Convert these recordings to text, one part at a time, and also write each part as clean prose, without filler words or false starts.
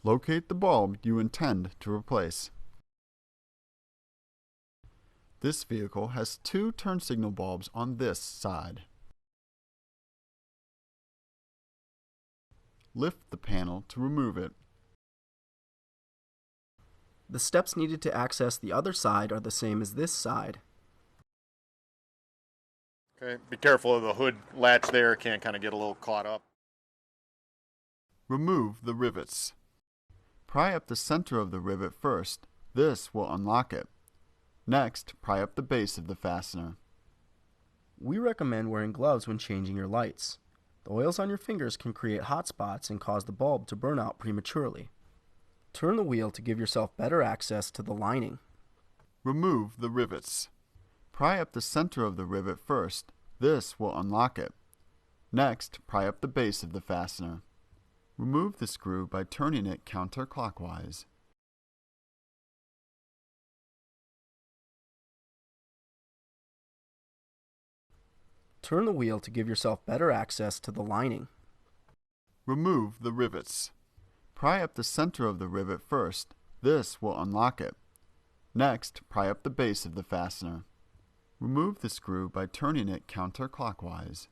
Locate the bulb you intend to replace. This vehicle has two turn signal bulbs on this side. Lift the panel to remove it. The steps needed to access the other side are the same as this side. Okay, be careful of the hood latch there, it can kind of get a little caught up. Remove the rivets. Pry up the center of the rivet first. This will unlock it. Next, pry up the base of the fastener. We recommend wearing gloves when changing your lights. The oils on your fingers can create hot spots and cause the bulb to burn out prematurely. Turn the wheel to give yourself better access to the lining. Remove the rivets. Pry up the center of the rivet first. This will unlock it. Next, pry up the base of the fastener. Remove the screw by turning it counterclockwise. Turn the wheel to give yourself better access to the lining. Remove the rivets. Pry up the center of the rivet first. This will unlock it. Next, pry up the base of the fastener. Remove the screw by turning it counterclockwise.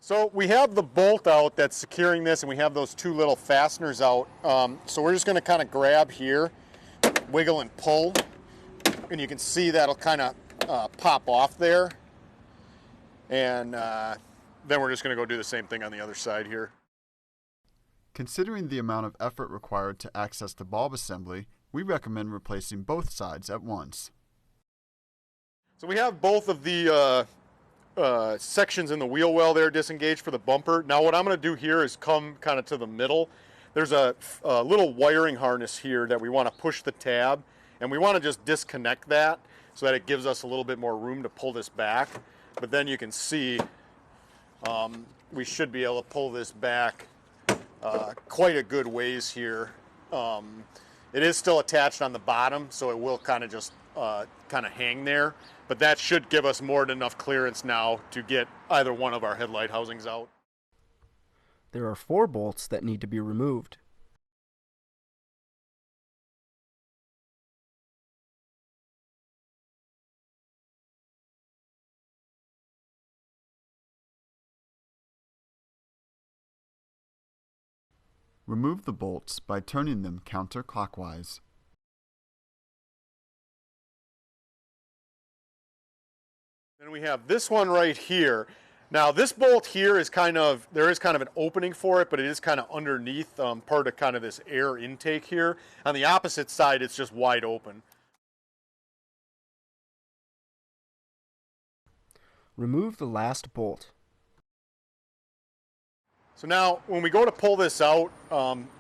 So we have the bolt out that's securing this, and we have those two little fasteners out. So we're just going to kind of grab here, wiggle and pull, and you can see that'll kind of pop off there. And then we're just going to go do the same thing on the other side here. Considering the amount of effort required to access the bulb assembly, we recommend replacing both sides at once. So we have both of the sections in the wheel well there disengaged for the bumper. Now what I'm going to do here is come kind of to the middle. There's a little wiring harness here that we want to push the tab, and we want to just disconnect that so that it gives us a little bit more room to pull this back. But then you can see we should be able to pull this back quite a good ways here. It is still attached on the bottom, so it will kind of just kind of hang there. But that should give us more than enough clearance now to get either one of our headlight housings out. There are 4 bolts that need to be removed. Remove the bolts by turning them counterclockwise. Then we have this one right here. Now this bolt here is there is kind of an opening for it, but it is kind of underneath part of kind of this air intake here. On the opposite side, it's just wide open. Remove the last bolt. So now when we go to pull this out,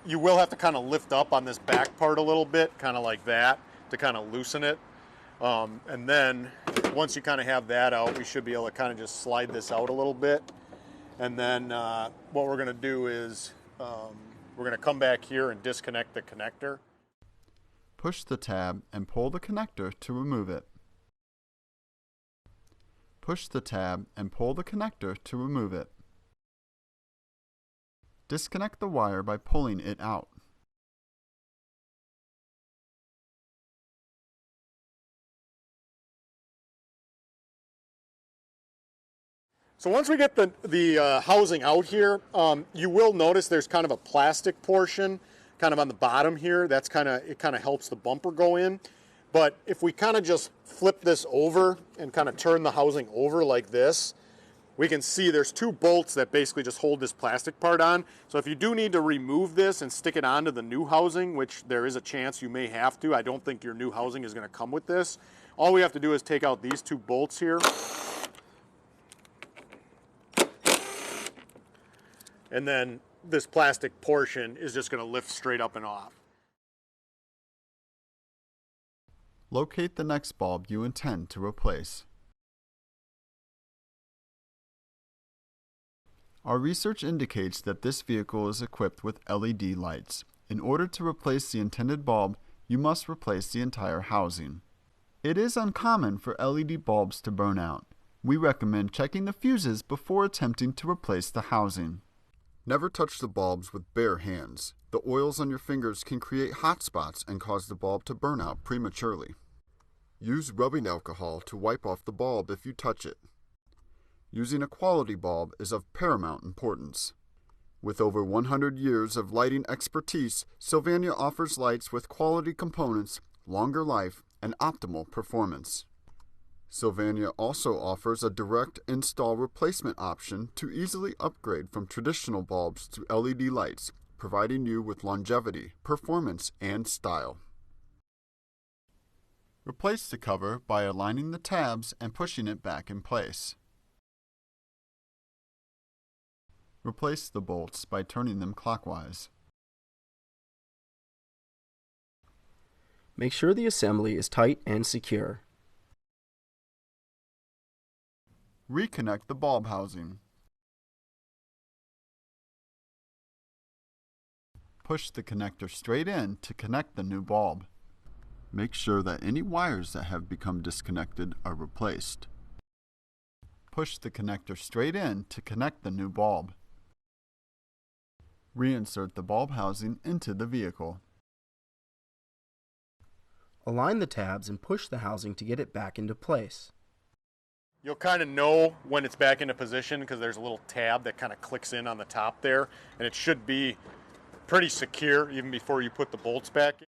you will have to kind of lift up on this back part a little bit, kind of like that, to kind of loosen it. And then once you kind of have that out, we should be able to kind of just slide this out a little bit. And then what we're going to do is we're going to come back here and disconnect the connector. Push the tab and pull the connector to remove it. Push the tab and pull the connector to remove it. Disconnect the wire by pulling it out. So once we get the housing out here, you will notice there's kind of a plastic portion kind of on the bottom here. It kind of helps the bumper go in. But if we kind of just flip this over and kind of turn the housing over like this, we can see there's 2 bolts that basically just hold this plastic part on. So if you do need to remove this and stick it onto the new housing, which there is a chance you may have to, I don't think your new housing is going to come with this. All we have to do is take out these 2 bolts here. And then this plastic portion is just going to lift straight up and off. Locate the next bulb you intend to replace. Our research indicates that this vehicle is equipped with LED lights. In order to replace the intended bulb, you must replace the entire housing. It is uncommon for LED bulbs to burn out. We recommend checking the fuses before attempting to replace the housing. Never touch the bulbs with bare hands. The oils on your fingers can create hot spots and cause the bulb to burn out prematurely. Use rubbing alcohol to wipe off the bulb if you touch it. Using a quality bulb is of paramount importance. With over 100 years of lighting expertise, Sylvania offers lights with quality components, longer life, and optimal performance. Sylvania also offers a direct install replacement option to easily upgrade from traditional bulbs to LED lights, providing you with longevity, performance, and style. Replace the cover by aligning the tabs and pushing it back in place. Replace the bolts by turning them clockwise. Make sure the assembly is tight and secure. Reconnect the bulb housing. Push the connector straight in to connect the new bulb. Make sure that any wires that have become disconnected are replaced. Push the connector straight in to connect the new bulb. Reinsert the bulb housing into the vehicle. Align the tabs and push the housing to get it back into place. You'll kind of know when it's back into position because there's a little tab that kind of clicks in on the top there, and it should be pretty secure even before you put the bolts back in.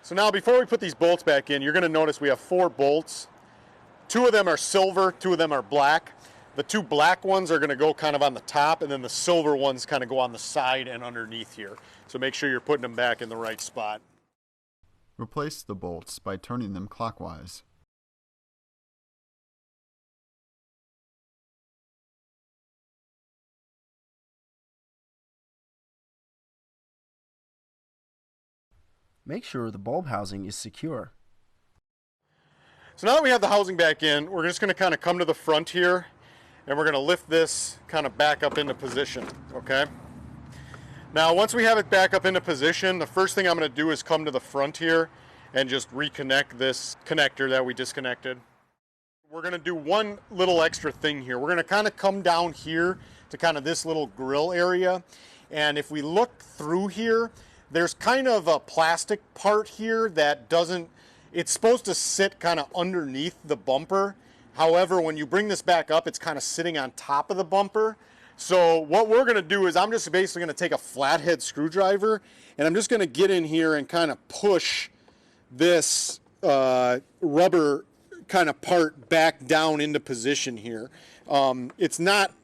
So now before we put these bolts back in, you're going to notice we have 4 bolts. 2 of them are silver, 2 of them are black. The 2 black ones are going to go kind of on the top, and then the silver ones kind of go on the side and underneath here. So make sure you're putting them back in the right spot. Replace the bolts by turning them clockwise. Make sure the bulb housing is secure. So now that we have the housing back in, we're just going to kind of come to the front here, and we're going to lift this kind of back up into position, okay? Now once we have it back up into position, the first thing I'm going to do is come to the front here and just reconnect this connector that we disconnected. We're going to do one little extra thing here. We're going to kind of come down here to kind of this little grill area, and if we look through here, there's kind of a plastic part here that doesn't, it's supposed to sit kind of underneath the bumper. However, when you bring this back up, it's kind of sitting on top of the bumper. So what we're going to do is I'm just basically going to take a flathead screwdriver, and I'm just going to get in here and kind of push this rubber kind of part back down into position here. It's not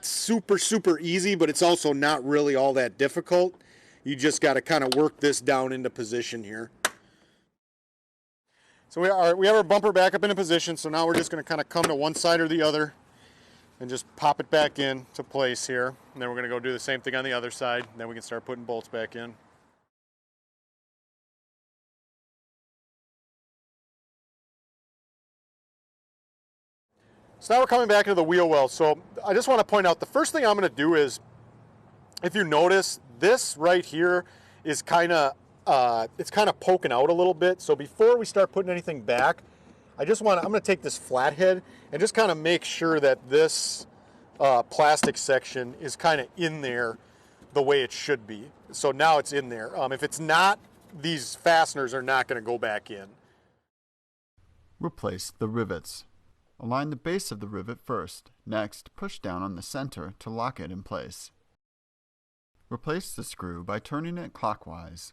super easy, but it's also not really all that difficult. You just got to kind of work this down into position here. So we have our bumper back up into position, so now we're just going to kind of come to one side or the other and just pop it back in to place here. And then we're going to go do the same thing on the other side, and then we can start putting bolts back in. So now we're coming back into the wheel well. So I just want to point out, the first thing I'm going to do is, if you notice, this right here is kind of it's kind of poking out a little bit. So before we start putting anything back, I'm going to take this flathead and just kind of make sure that this plastic section is kind of in there the way it should be. So now it's in there. If it's not, these fasteners are not going to go back in. Replace the rivets. Align the base of the rivet first. Next, push down on the center to lock it in place. Replace the screw by turning it clockwise.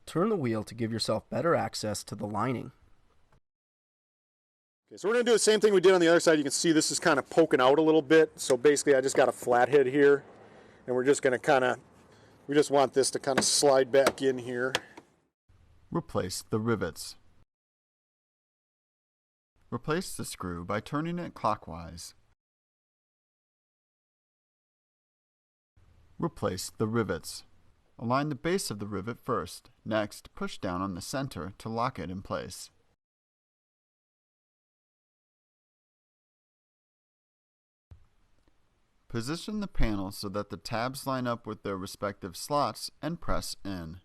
Turn the wheel to give yourself better access to the lining. Okay, so we're going to do the same thing we did on the other side. You can see this is kind of poking out a little bit. So basically I just got a flathead here, and we're just going to we just want this to kind of slide back in here. Replace the rivets. Replace the screw by turning it clockwise. Replace the rivets. Align the base of the rivet first. Next, push down on the center to lock it in place. Position the panel so that the tabs line up with their respective slots and press in.